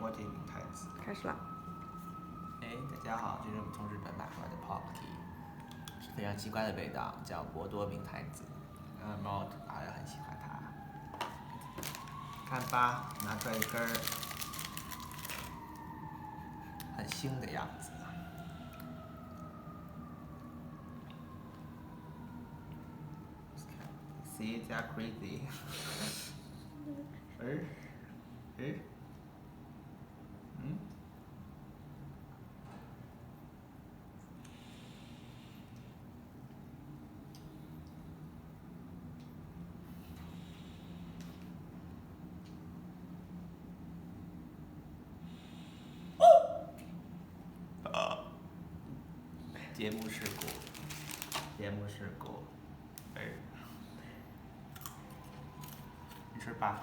波这名太子。开始了。哎，大家好，这是我们从日本买回来的 Pocky， 是非常奇怪的味道，叫博多明太子。猫好像很喜欢它。看吧，拿出来一根儿，很腥的样子。See, they are crazy 节目事故，你吃吧。